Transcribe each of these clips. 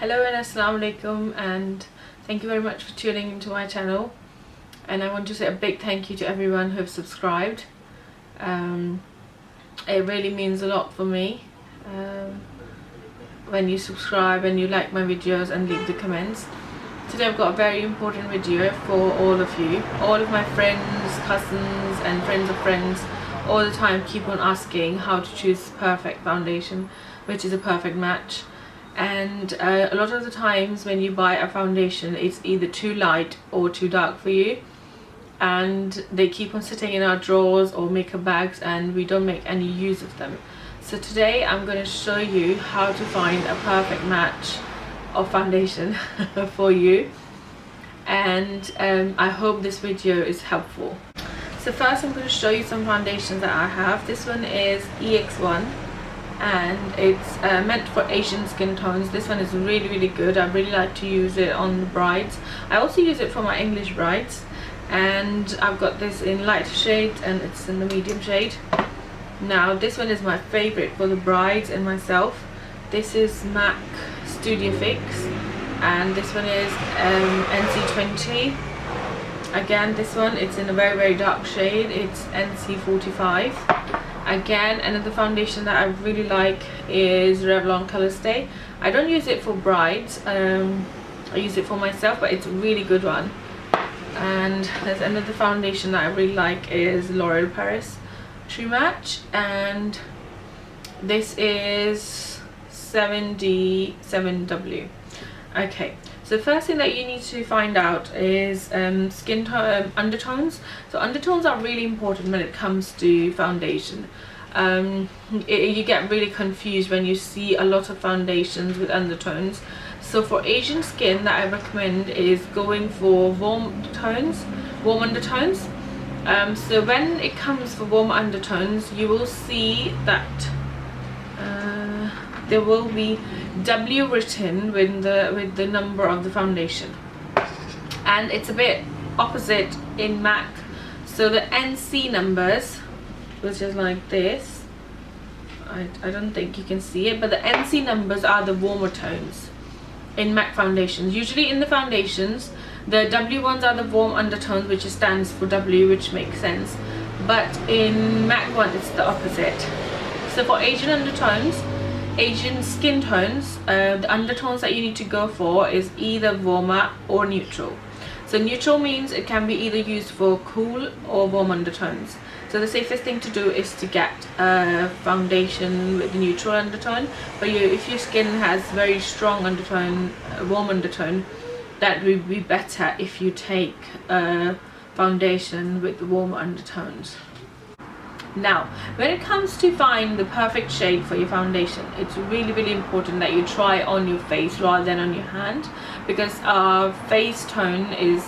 Hello and assalamu alaikum, and thank you very much for tuning into my channel. And I want to say a big thank you to everyone who have subscribed. It really means a lot for me when you subscribe and you like my videos and leave the comments. Today I've got a very important video for all of you. All of my friends, cousins and friends of friends all the time keep on asking how to choose perfect foundation, which is a perfect match. And a lot of the times when you buy a foundation, it's either too light or too dark for you, and they keep on sitting in our drawers or makeup bags and we don't make any use of them. So today I'm going to show you how to find a perfect match of foundation for you, and I hope this video is helpful. So first I'm going to show you some foundations that I have. This one is EX1 and it's meant for Asian skin tones. This one is really good. I really like to use it on the brides. I also use it for my English brides, and I've got this in lighter shade and it's in the medium shade. Now this one is my favorite for the brides and myself. This is MAC Studio Fix and this one is NC20. Again, this one, it's in a very dark shade. It's NC45. Again, another foundation that I really like is Revlon Color Stay. I don't use it for brides, I use it for myself, but it's a really good one. And there's another foundation that I really like is L'Oreal Paris True Match, and this is 7D7W. Okay, so the first thing that you need to find out is skin tone undertones. So undertones are really important when it comes to foundation. You get really confused when you see a lot of foundations with undertones. So for Asian skin, that I recommend is going for warm undertones. So when it comes for warm undertones, you will see that there will be W written with the number of the foundation, and it's a bit opposite in MAC. So the NC numbers, which is like this, I don't think you can see it, but the NC numbers are the warmer tones in MAC foundations. Usually in the foundations, the W ones are the warm undertones, which stands for W, which makes sense, but in MAC one it's the opposite. So for Asian skin tones, the undertones that you need to go for is either warmer or neutral. So neutral means it can be either used for cool or warm undertones. So the safest thing to do is to get a foundation with a neutral undertone. But if your skin has very strong undertone, warm undertone, that would be better if you take a foundation with warm undertones. Now, when it comes to find the perfect shade for your foundation, it's really important that you try on your face rather than on your hand, because our face tone is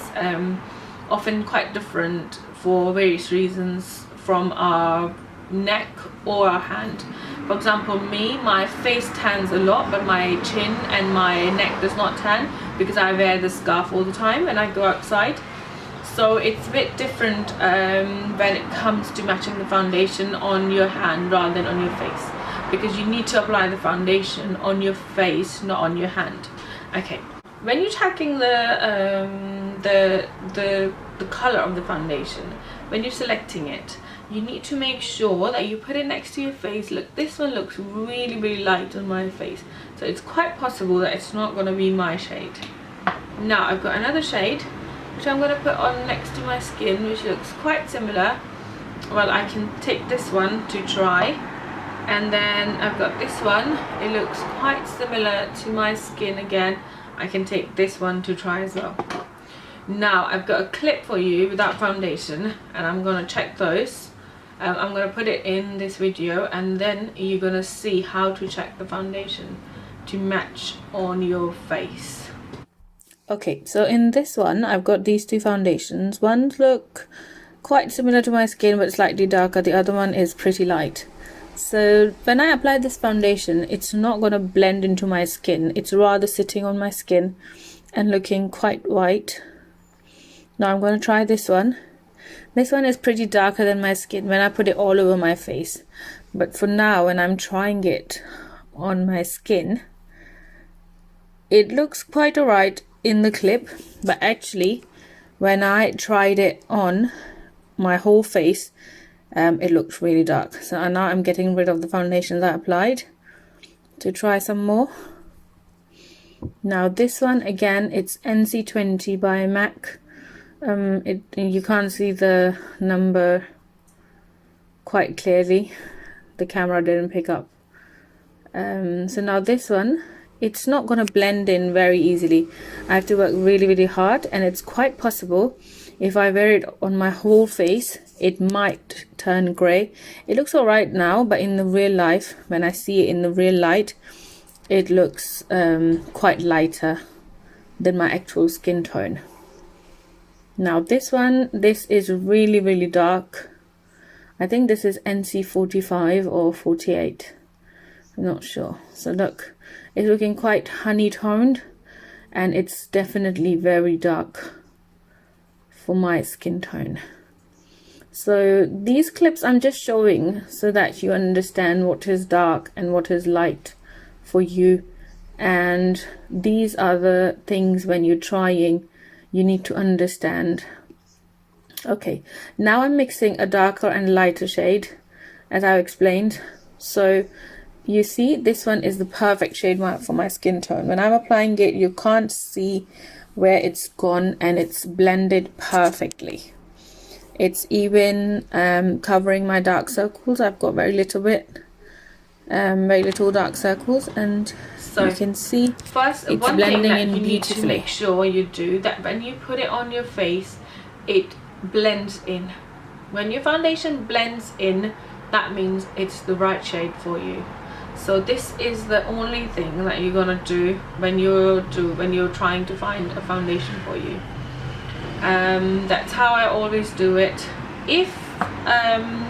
often quite different for various reasons from our neck or our hand. For example, my face tans a lot, but my chin and my neck does not tan because I wear the scarf all the time when I go outside. So it's a bit different when it comes to matching the foundation on your hand rather than on your face, because you need to apply the foundation on your face, not on your hand. Okay, when you're checking the color of the foundation, when you're selecting it, you need to make sure that you put it next to your face. Look, this one looks really light on my face, so it's quite possible that it's not going to be my shade. Now I've got another shade which I'm going to put on next to my skin, which looks quite similar. Well, I can take this one to try, and then I've got this one. It looks quite similar to my skin again. I can take this one to try as well. Now I've got a clip for you without foundation, and I'm going to check those. I'm going to put it in this video, and then you're going to see how to check the foundation to match on your face. Okay, so in this one I've got these two foundations. One look quite similar to my skin but slightly darker. The other one is pretty light. So when I apply this foundation, it's not going to blend into my skin. It's rather sitting on my skin and looking quite white. Now I'm going to try this one. This one is pretty darker than my skin when I put it all over my face. But for now, when I'm trying it on my skin, it looks quite alright in the clip, but actually when I tried it on my whole face, it looked really dark. So now I'm getting rid of the foundation that I applied to try some more. Now this one again, it's NC20 by MAC. You can't see the number quite clearly, the camera didn't pick up. So now this one, it's not going to blend in very easily. I have to work really hard, and it's quite possible if I wear it on my whole face it might turn grey. It looks alright now, but in the real life, when I see it in the real light, it looks quite lighter than my actual skin tone. Now this one, this is really dark. I think this is NC45 or 48, I'm not sure. So look, it's looking quite honey toned, and it's definitely very dark for my skin tone. So these clips I'm just showing so that you understand what is dark and what is light for you, and these are the things when you're trying you need to understand. Okay, now I'm mixing a darker and lighter shade as I explained. So you see, this one is the perfect shade for my skin tone. When I'm applying it, you can't see where it's gone, and it's blended perfectly. It's even covering my dark circles. I've got very little dark circles, and so you can see first, it's one blending thing that in you need to beautifully. make sure you do that when you put it on your face, it blends in. When your foundation blends in, that means it's the right shade for you. So this is the only thing that you're gonna do when you're trying to find a foundation for you. That's how I always do it. If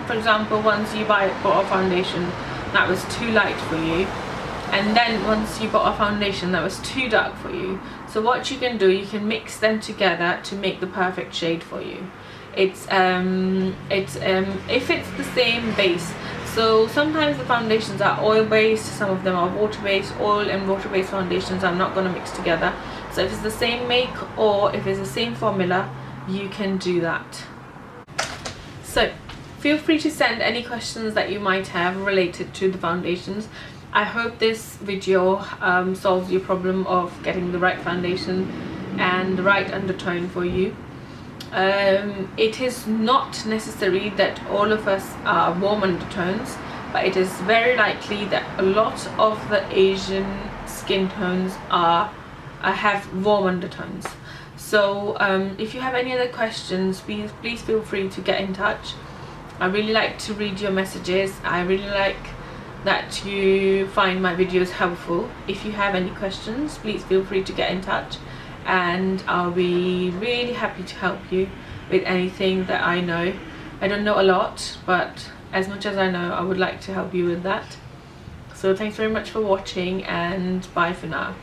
for example, once you bought a foundation that was too light for you, and then once you bought a foundation that was too dark for you, so what you can do, you can mix them together to make the perfect shade for you. If it's the same base. So sometimes the foundations are oil based, some of them are water based. Oil and water based foundations I'm not going to mix together. So if it's the same make or if it's the same formula, you can do that. So feel free to send any questions that you might have related to the foundations. I hope this video solves your problem of getting the right foundation and the right undertone for you. It is not necessary that all of us are warm undertones, but it is very likely that a lot of the Asian skin tones have warm undertones. So if you have any other questions, please feel free to get in touch. I really like to read your messages. I really like that you find my videos helpful. If you have any questions, please feel free to get in touch, and I'll be really happy to help you with anything that I know. I don't know a lot, but as much as I know, I would like to help you with that. So thanks very much for watching, and bye for now.